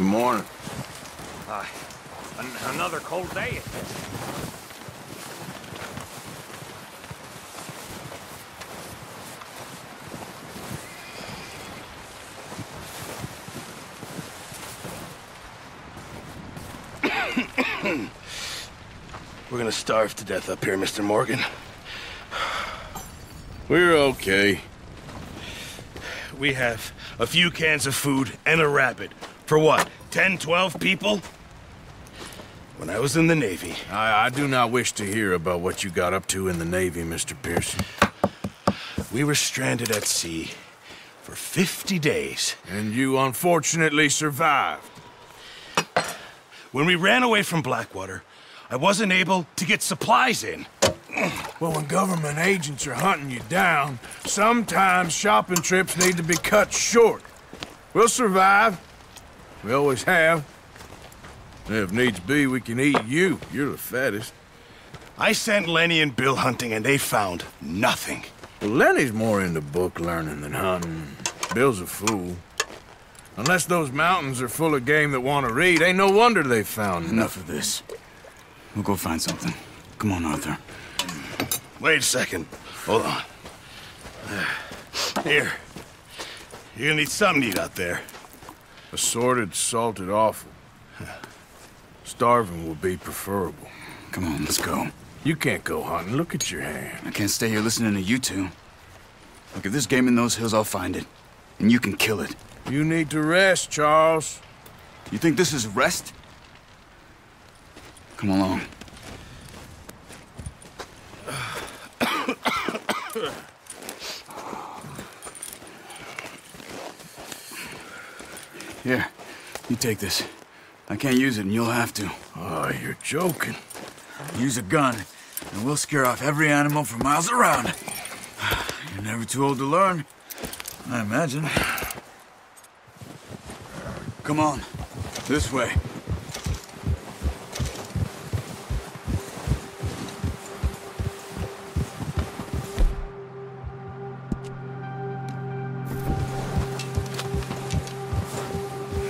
Good morning. Another cold day. We're gonna starve to death up here, Mr. Morgan. We're okay. We have a few cans of food and a rabbit. For what, 10, 12 people? When I was in the Navy... I do not wish to hear about what you got up to in the Navy, Mr. Pearson. We were stranded at sea for 50 days. And you unfortunately survived. When we ran away from Blackwater, I wasn't able to get supplies in. Well, when government agents are hunting you down, sometimes shopping trips need to be cut short. We'll survive. We always have. If needs be, we can eat you. You're the fattest. I sent Lenny and Bill hunting, and they found nothing. Well, Lenny's more into book learning than hunting. Bill's a fool. Unless those mountains are full of game that want to read, ain't no wonder they found Enough of this. We'll go find something. Come on, Arthur. Wait a second. Hold on. Here. You're gonna need something to eat out there. Assorted, salted offal. Starving will be preferable. Come on, let's go. You can't go hunting. Look at your hand. I can't stay here listening to you two. Look, if there's game in those hills, I'll find it. And you can kill it. You need to rest, Charles. You think this is rest? Come along. Here, you take this. I can't use it, and you'll have to. Oh, you're joking. Use a gun, and we'll scare off every animal for miles around. You're never too old to learn, I imagine. Come on, this way.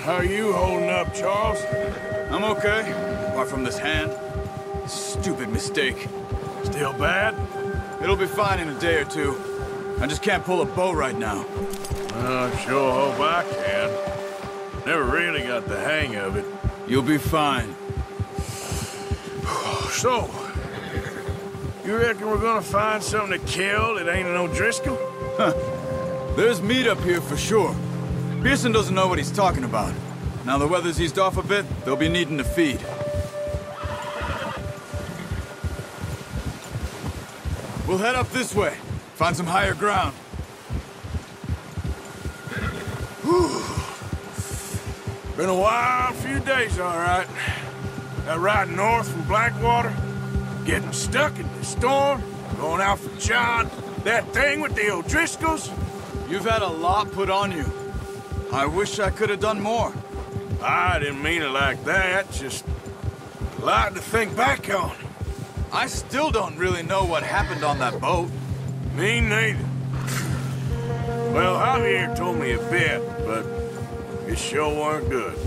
How are you holding up, Charles? I'm okay, apart from this hand. Stupid mistake. Still bad? It'll be fine in a day or two. I just can't pull a bow right now. I sure hope I can. Never really got the hang of it. You'll be fine. So, you reckon we're gonna find something to kill that ain't an O'Driscoll? Huh. There's meat up here for sure. Pearson doesn't know what he's talking about. Now the weather's eased off a bit, they'll be needing to feed. We'll head up this way. Find some higher ground. Whew. Been a wild few days, all right. That ride north from Blackwater, getting stuck in the storm, going out for John, that thing with the O'Driscolls. You've had a lot put on you. I wish I could have done more. I didn't mean it like that, just a lot to think back on. I still don't really know what happened on that boat. Me neither. Well, Javier told me a bit, but it sure weren't good.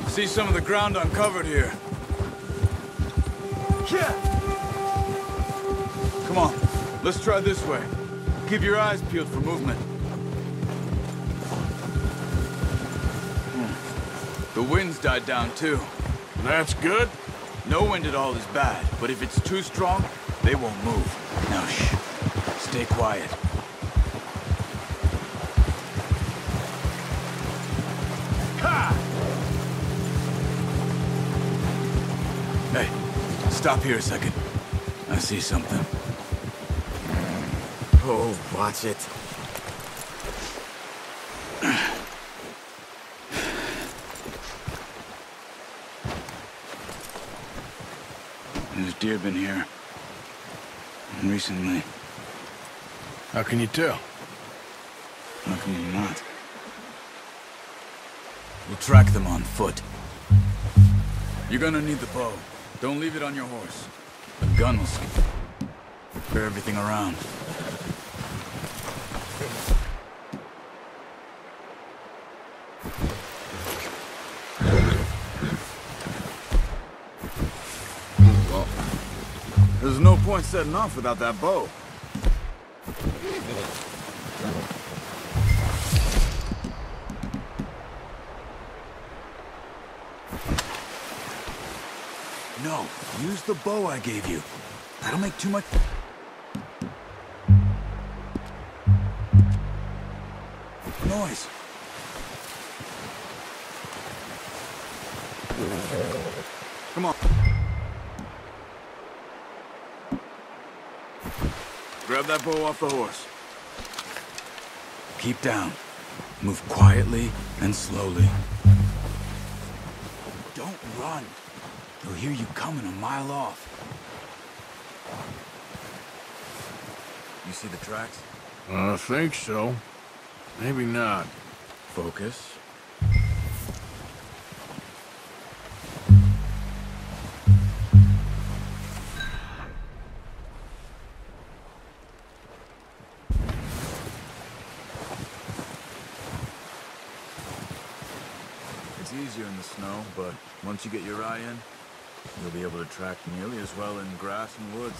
See some of the ground uncovered here. Yeah. Come on, let's try this way. Keep your eyes peeled for movement. The wind's died down too. That's good. No wind at all is bad, but if it's too strong, they won't move. Now shh. Stay quiet. Stop here a second. I see something. Oh, watch it. There's deer been here. Recently. How can you tell? How can you not? We'll track them on foot. You're gonna need the bow. Don't leave it on your horse. The gun will secure everything around. Well, there's no point setting off without that bow. No, use the bow I gave you. That'll make too much... noise. Come on. Grab that bow off the horse. Keep down. Move quietly and slowly. Don't run. They'll hear you coming a mile off. You see the tracks? I think so. Maybe not. Focus. It's easier in the snow, but once you get your eye in, you'll be able to track nearly as well in grass and woods.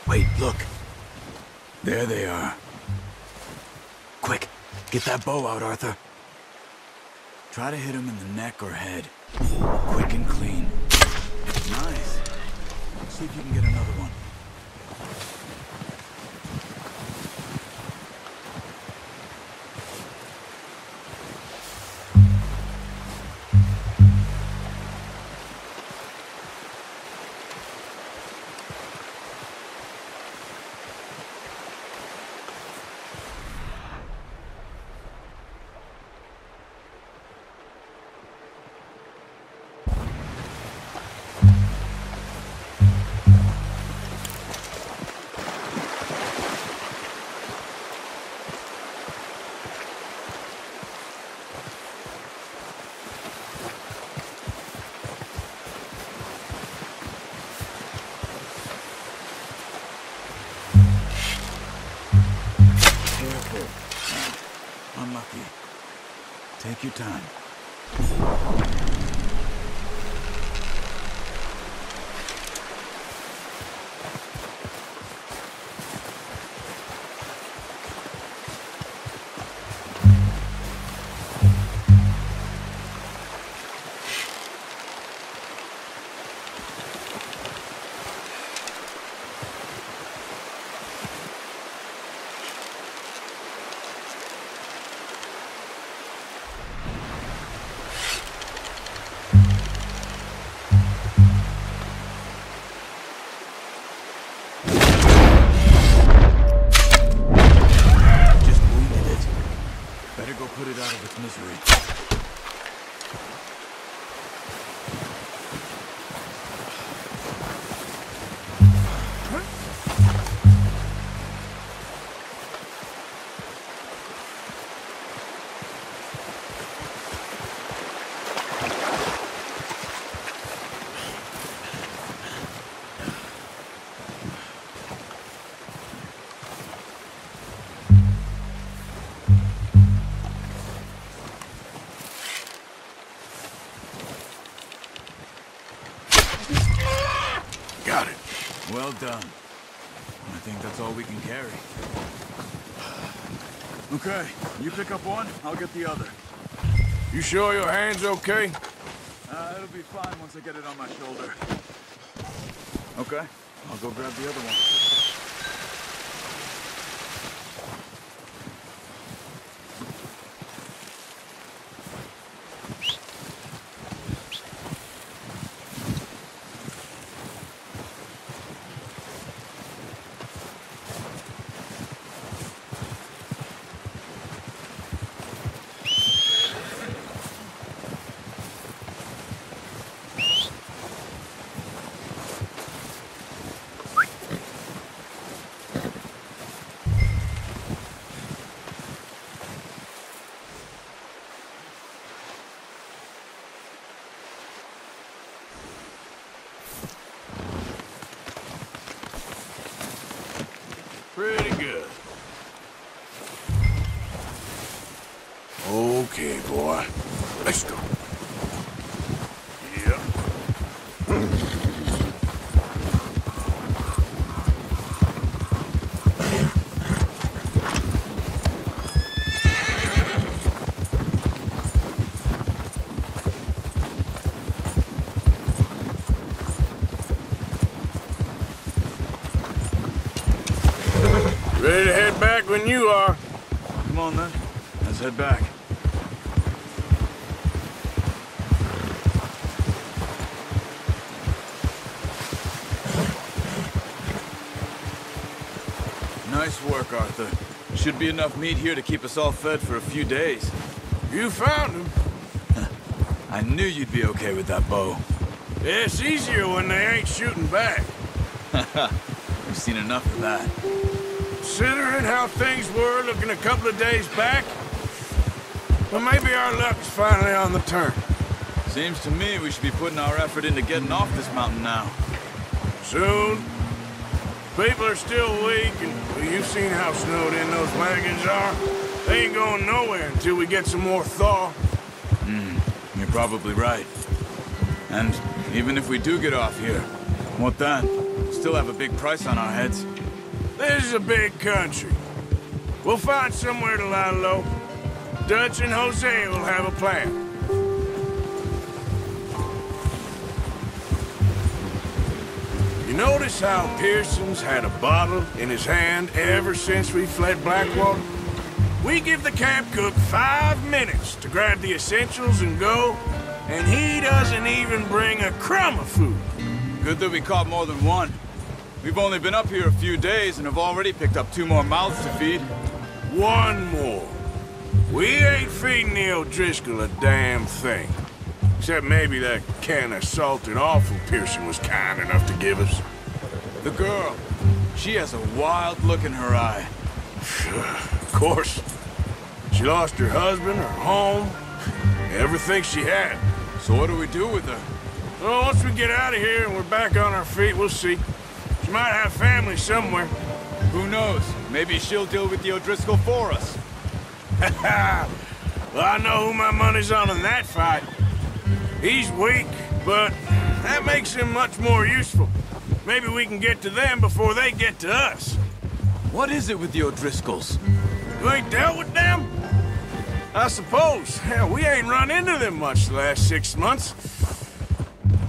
Wait, look. There they are. Quick, get that bow out, Arthur. Try to hit him in the neck or head. Quick and clean. Nice. See if you can get another one. Unlucky. Take your time. Put it out of its misery. done. I think that's all we can carry. Okay, you pick up one, I'll get the other. You sure your hand's okay? It'll be fine once I get it on my shoulder. Okay, I'll go grab the other one. Pretty good. Okay, boy. Let's go. Yep. Ready to head back when you are. Come on, then. Let's head back. Nice work, Arthur. Should be enough meat here to keep us all fed for a few days. You found him. I knew you'd be okay with that bow. It's easier when they ain't shooting back. We've seen enough of that. Considering how things were looking a couple of days back, well, maybe our luck's finally on the turn. Seems to me we should be putting our effort into getting off this mountain now. Soon. People are still weak, and well, you've seen how snowed in those wagons are. They ain't going nowhere until we get some more thaw. You're probably right. And even if we do get off here, what then? Still have a big price on our heads. This is a big country. We'll find somewhere to lie low. Dutch and Jose will have a plan. You notice how Pearson's had a bottle in his hand ever since we fled Blackwater? We give the camp cook 5 minutes to grab the essentials and go, and he doesn't even bring a crumb of food. Good that we caught more than one. We've only been up here a few days and have already picked up 2 more mouths to feed. One more. We ain't feeding the O'Driscoll a damn thing. Except maybe that can of salted offal Pearson was kind enough to give us. The girl. She has a wild look in her eye. Of course. She lost her husband, her home, everything she had. So what do we do with her? Well, once we get out of here and we're back on our feet, we'll see. She might have family somewhere. Who knows? Maybe she'll deal with the O'Driscoll for us. Well, I know who my money's on in that fight. He's weak, but that makes him much more useful. Maybe we can get to them before they get to us. What is it with the O'Driscolls? You ain't dealt with them? I suppose. Hell, we ain't run into them much the last 6 months.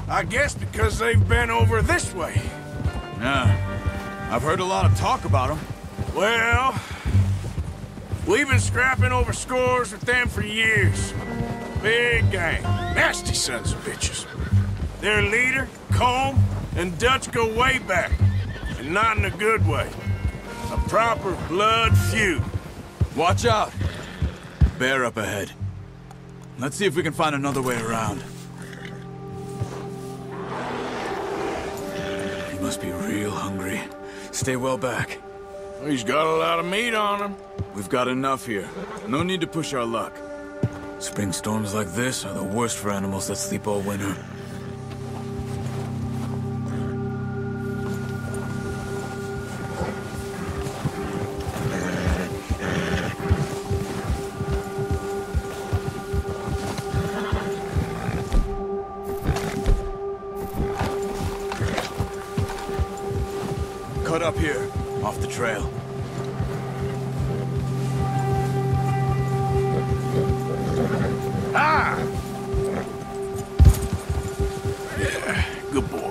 I guess because they've been over this way. Yeah. I've heard a lot of talk about them. Well, we've been scrapping over scores with them for years. Big gang. Nasty sons of bitches. Their leader, Combe, and Dutch go way back. And not in a good way. A proper blood feud. Watch out. Bear up ahead. Let's see if we can find another way around. He must be real hungry. Stay well back. He's got a lot of meat on him. We've got enough here. No need to push our luck. Spring storms like this are the worst for animals that sleep all winter. stop here, off the trail. Ah! Yeah, good boy.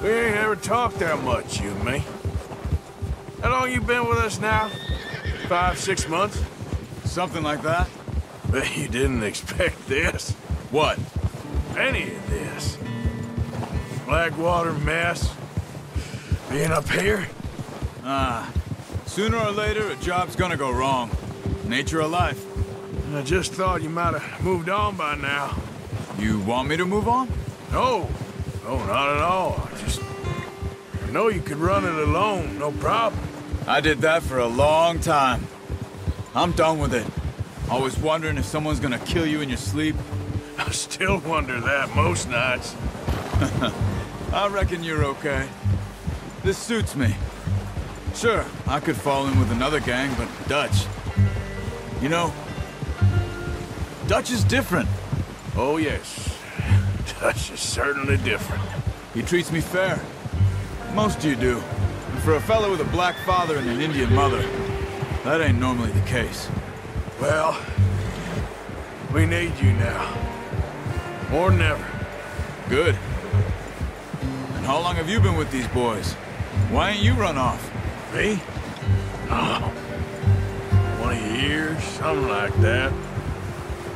We ain't ever talked that much, you and me. How long you been with us now? 5, 6 months? Something like that? Bet you didn't expect this. What? Any of this. Blackwater mess. Being up here? Sooner or later, a job's gonna go wrong. Nature of life. I just thought you might have moved on by now. You want me to move on? No. No, not at all. I know you could run it alone, no problem. I did that for a long time. I'm done with it. Always wondering if someone's gonna kill you in your sleep. I still wonder that most nights. I reckon you're okay. This suits me. Sure, I could fall in with another gang, but Dutch... You know, Dutch is different. Oh, yes. Dutch is certainly different. He treats me fair. Most of you do. And for a fellow with a black father and an Indian mother, that ain't normally the case. Well, we need you now. More than ever. Good. And how long have you been with these boys? Why ain't you run off? Me? Oh, 20 years, something like that.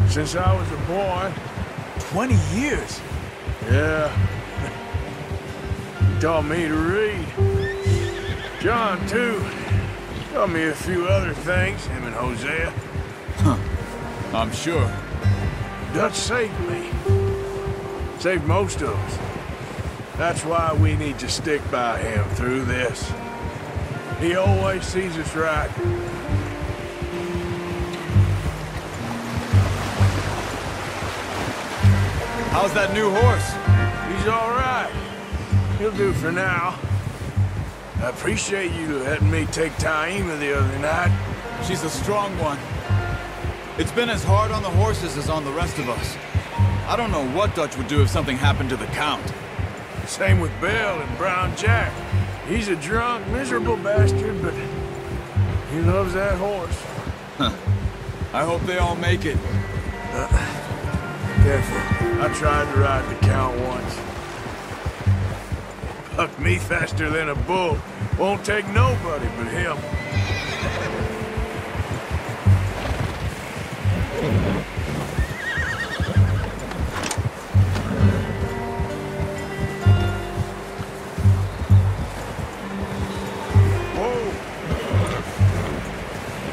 Since I was a boy. 20 years? Yeah. He taught me to read. John, too. Taught me a few other things, him and Hosea. Huh. I'm sure. Dutch saved me. Saved most of us. That's why we need to stick by him through this. He always sees us right. How's that new horse? He's all right. He'll do for now. I appreciate you letting me take Taima the other night. She's a strong one. It's been as hard on the horses as on the rest of us. I don't know what Dutch would do if something happened to the Count. Same with Bill and Brown Jack. He's a drunk, miserable bastard, but he loves that horse. Huh. I hope they all make it. Careful. I tried to ride the Count once. Bucked me faster than a bull. Won't take nobody but him.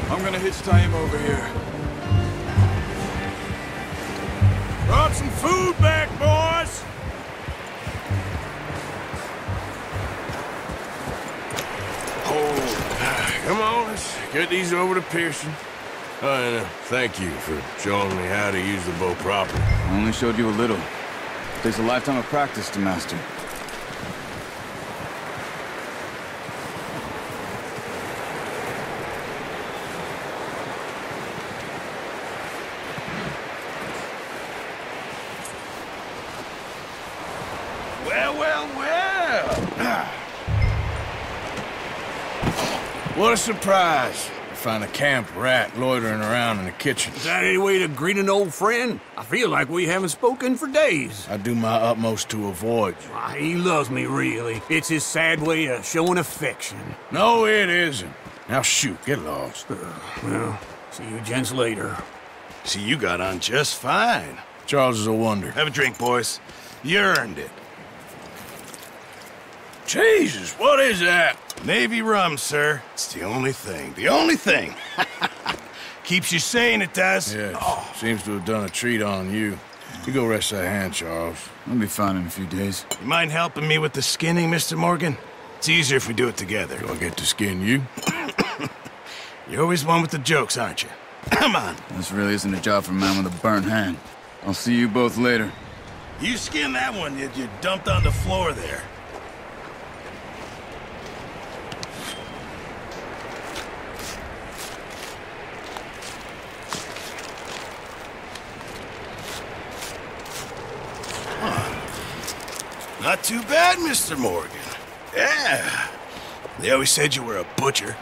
I'm gonna hitch Taima over here. Brought some food back, boys! Oh, come on, let's get these over to Pearson. And thank you for showing me how to use the bow properly. I only showed you a little. Takes a lifetime of practice to master. What a surprise. Find a camp rat loitering around in the kitchen. Is that any way to greet an old friend? I feel like we haven't spoken for days. I do my utmost to avoid you. Why, he loves me, really. It's his sad way of showing affection. No, it isn't. Now shoot, get lost. Well, see you gents later. See, you got on just fine. Charles is a wonder. Have a drink, boys. You earned it. Jesus, what is that? Navy rum, sir. It's the only thing. The only thing. Keeps you sane, it does. Yes, seems to have done a treat on you. You go rest that hand, Charles. I'll be fine in a few days. You mind helping me with the skinning, Mr. Morgan? It's easier if we do it together. Do I get to skin you? You're always one with the jokes, aren't you? Come on. This really isn't a job for a man with a burnt hand. I'll see you both later. You skinned that one you dumped on the floor there. Not too bad, Mr. Morgan. Yeah. They always said you were a butcher.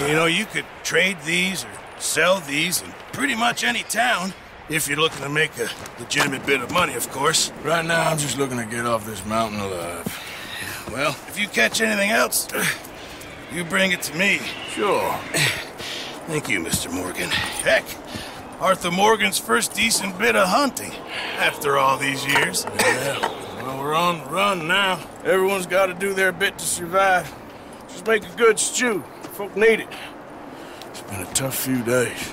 You know, you could trade these or sell these in pretty much any town, if you're looking to make a legitimate bit of money, of course. Right now, I'm just looking to get off this mountain alive. Well, if you catch anything else, you bring it to me. Sure. Thank you, Mr. Morgan. Heck, Arthur Morgan's first decent bit of hunting after all these years. Yeah. Well, we're on the run now. Everyone's got to do their bit to survive. Just make a good stew. Folk need it. It's been a tough few days.